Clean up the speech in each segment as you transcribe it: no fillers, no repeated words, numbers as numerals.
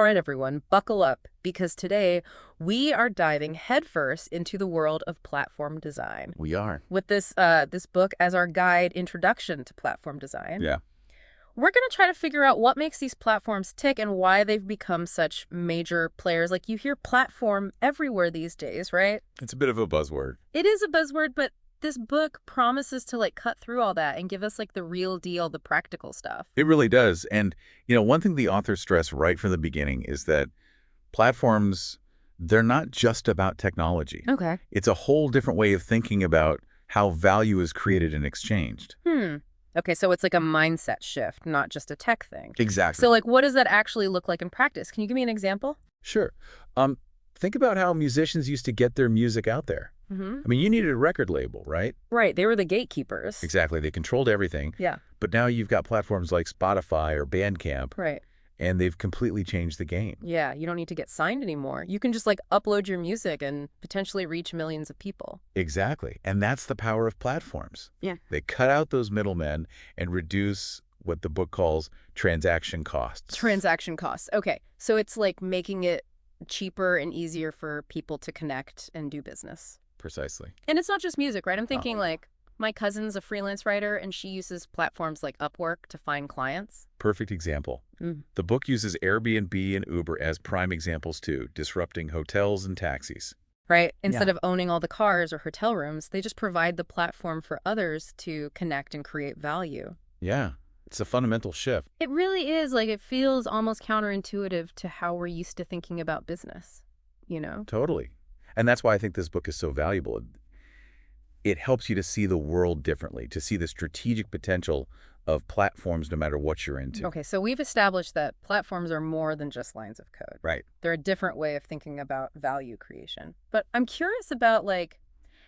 All right, everyone, buckle up because today we are diving headfirst into the world of platform design. We are. With this book as our guide introduction to platform design, Yeah. we're going to try to figure out what makes these platforms tick and why they've become such major players. Like you hear platform everywhere these days, right? It's a bit of a buzzword. It is a buzzword, but this book promises to cut through all that and give us the real deal, the practical stuff. It really does. And, one thing the authors stress right from the beginning is that platforms, they're not just about technology. Okay. It's a whole different way of thinking about how value is created and exchanged. Okay, so it's like a mindset shift, not just a tech thing. Exactly. So what does that actually look like in practice? Can you give me an example? Sure. Think about how musicians used to get their music out there. Mm-hmm. I mean, you needed a record label, right? Right, they were the gatekeepers. Exactly. They controlled everything. Yeah. But now you've got platforms like Spotify or Bandcamp, Right. and they've completely changed the game. Yeah, you don't need to get signed anymore. You can just upload your music and potentially reach millions of people. Exactly. And that's the power of platforms. Yeah. They cut out those middlemen and reduce what the book calls transaction costs. Transaction costs. Okay, so it's making it cheaper and easier for people to connect and do business. Precisely. And it's not just music, right? I'm thinking my cousin's a freelance writer and she uses platforms like Upwork to find clients. Perfect example. Mm. The book uses Airbnb and Uber as prime examples too, disrupting hotels and taxis. Right? Instead of owning all the cars or hotel rooms, they just provide the platform for others to connect and create value. Yeah, it's a fundamental shift. It really is. It feels almost counterintuitive to how we're used to thinking about business, Totally. And that's why I think this book is so valuable. It helps you to see the world differently, to see the strategic potential of platforms no matter what you're into. Okay, so we've established that platforms are more than just lines of code. Right. They're a different way of thinking about value creation. But I'm curious about,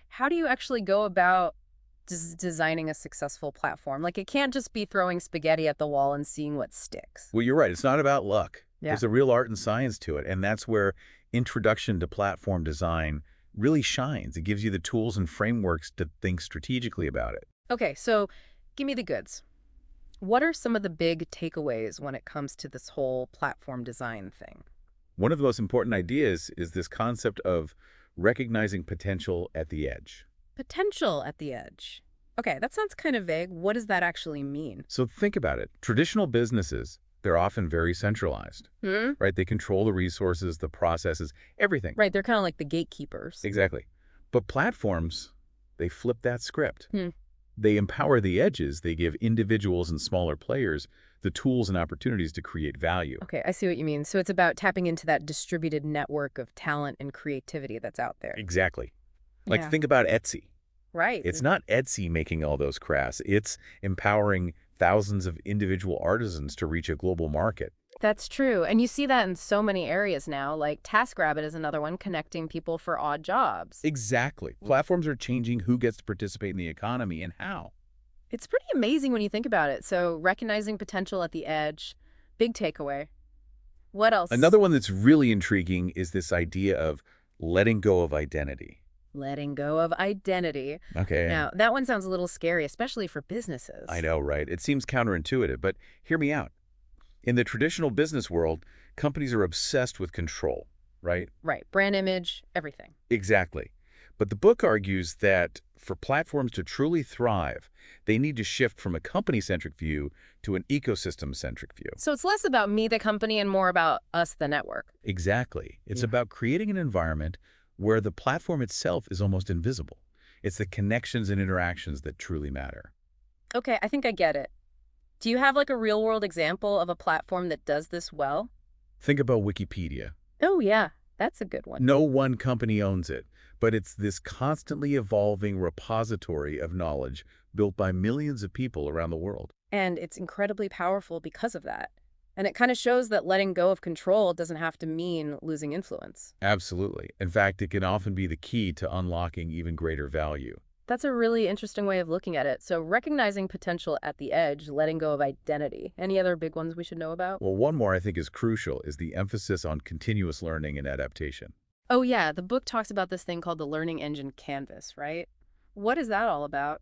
how do you actually go about designing a successful platform? It can't just be throwing spaghetti at the wall and seeing what sticks. Well, you're right. It's not about luck. Yeah. There's a real art and science to it, and that's where introduction to platform design really shines. It gives you the tools and frameworks to think strategically about it. Okay, so give me the goods. What are some of the big takeaways when it comes to this whole platform design thing? One of the most important ideas is this concept of recognizing potential at the edge. Potential at the edge. Okay, that sounds kind of vague. What does that actually mean? So think about it. Traditional businesses, they're often very centralized, right? They control the resources, the processes, everything. Right, they're kind of like the gatekeepers. Exactly. But platforms, they flip that script. They empower the edges. They give individuals and smaller players the tools and opportunities to create value. Okay, I see what you mean. So it's about tapping into that distributed network of talent and creativity that's out there. Exactly. Yeah. Think about Etsy. Right. It's not Etsy making all those crafts. It's empowering thousands of individual artisans to reach a global market. That's true. And you see that in so many areas now. TaskRabbit is another one, connecting people for odd jobs. Exactly. Platforms are changing who gets to participate in the economy and how. It's pretty amazing when you think about it. So recognizing potential at the edge, big takeaway. What else? Another one that's really intriguing is this idea of letting go of identity. Letting go of identity. Okay. Now, that one sounds a little scary, especially for businesses. I know, right? It seems counterintuitive, but hear me out. In the traditional business world, companies are obsessed with control, right? Right. Brand image, everything. Exactly. But the book argues that for platforms to truly thrive, they need to shift from a company-centric view to an ecosystem-centric view. So it's less about me, the company, and more about us, the network. Exactly. It's about creating an environment where the platform itself is almost invisible. It's the connections and interactions that truly matter. Okay, I think I get it. Do you have a real-world example of a platform that does this well? Think about Wikipedia. Oh, yeah. That's a good one. No one company owns it, but it's this constantly evolving repository of knowledge built by millions of people around the world. And it's incredibly powerful because of that. And it kind of shows that letting go of control doesn't have to mean losing influence. Absolutely. In fact, it can often be the key to unlocking even greater value. That's a really interesting way of looking at it. So recognizing potential at the edge, letting go of identity. Any other big ones we should know about? Well, one more I think is crucial is the emphasis on continuous learning and adaptation. Oh, yeah. The book talks about this thing called the learning engine canvas, right? What is that all about?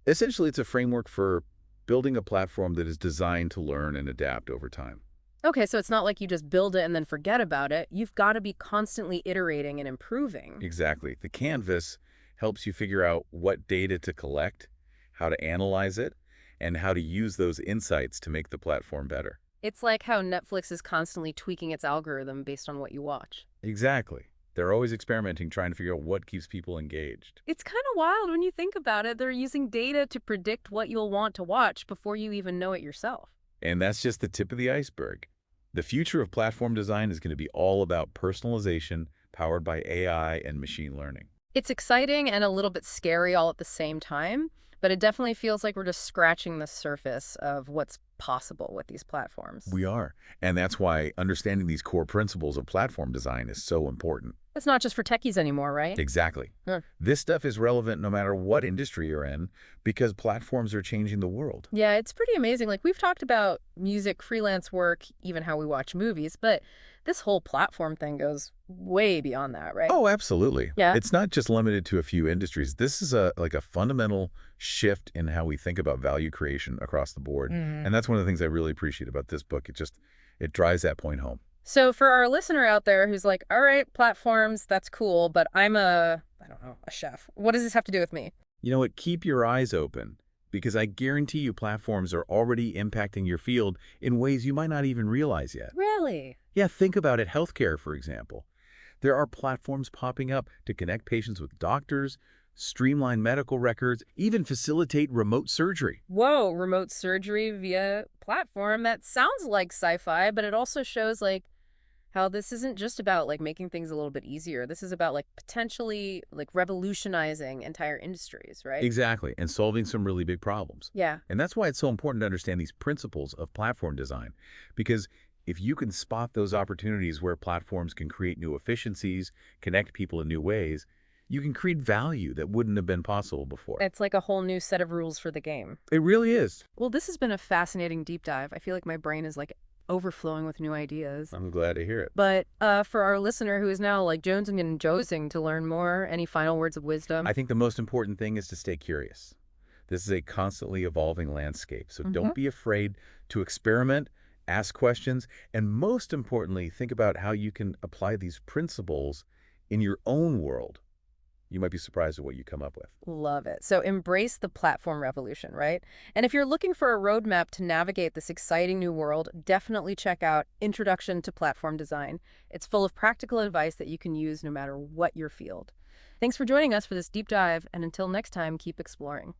Essentially, it's a framework for building a platform that is designed to learn and adapt over time. Okay, so it's not like you just build it and then forget about it. You've got to be constantly iterating and improving. Exactly. The canvas helps you figure out what data to collect, how to analyze it, and how to use those insights to make the platform better. It's like how Netflix is constantly tweaking its algorithm based on what you watch. Exactly. They're always experimenting, trying to figure out what keeps people engaged. It's kind of wild when you think about it. They're using data to predict what you'll want to watch before you even know it yourself. And that's just the tip of the iceberg. The future of platform design is going to be all about personalization powered by AI and machine learning. It's exciting and a little bit scary all at the same time, but it definitely feels like we're just scratching the surface of what's possible with these platforms. We are. And that's why understanding these core principles of platform design is so important. It's not just for techies anymore, right? Exactly. Huh. This stuff is relevant no matter what industry you're in because platforms are changing the world. Yeah, it's pretty amazing. Like, we've talked about music, freelance work, even how we watch movies, but this whole platform thing goes way beyond that, right? Oh, absolutely. Yeah. It's not just limited to a few industries. This is like a fundamental shift in how we think about value creation across the board. And that's one of the things I really appreciate about this book. It drives that point home. So for our listener out there who's like, all right, platforms, that's cool, but I'm I don't know, a chef. What does this have to do with me? You know what? Keep your eyes open because I guarantee you platforms are already impacting your field in ways you might not even realize yet. Really? Yeah, think about it. Healthcare, for example. There are platforms popping up to connect patients with doctors, streamline medical records, even facilitate remote surgery. Whoa, remote surgery via platform. That sounds like sci-fi, but it also shows like how this isn't just about like making things a little bit easier. This is about like potentially like revolutionizing entire industries, right? Exactly, and solving some really big problems. Yeah. And that's why it's so important to understand these principles of platform design, because if you can spot those opportunities where platforms can create new efficiencies, connect people in new ways, you can create value that wouldn't have been possible before. It's like a whole new set of rules for the game. It really is. Well, this has been a fascinating deep dive. I feel like my brain is like overflowing with new ideas. I'm glad to hear it. But for our listener who is now like jonesing and josing to learn more, any final words of wisdom? I think the most important thing is to stay curious. This is a constantly evolving landscape, so don't be afraid to experiment, ask questions, and most importantly, think about how you can apply these principles in your own world. You might be surprised at what you come up with. Love it. So embrace the platform revolution, right? And if you're looking for a roadmap to navigate this exciting new world, definitely check out Introduction to Platform Design. It's full of practical advice that you can use no matter what your field. Thanks for joining us for this deep dive, and until next time, keep exploring.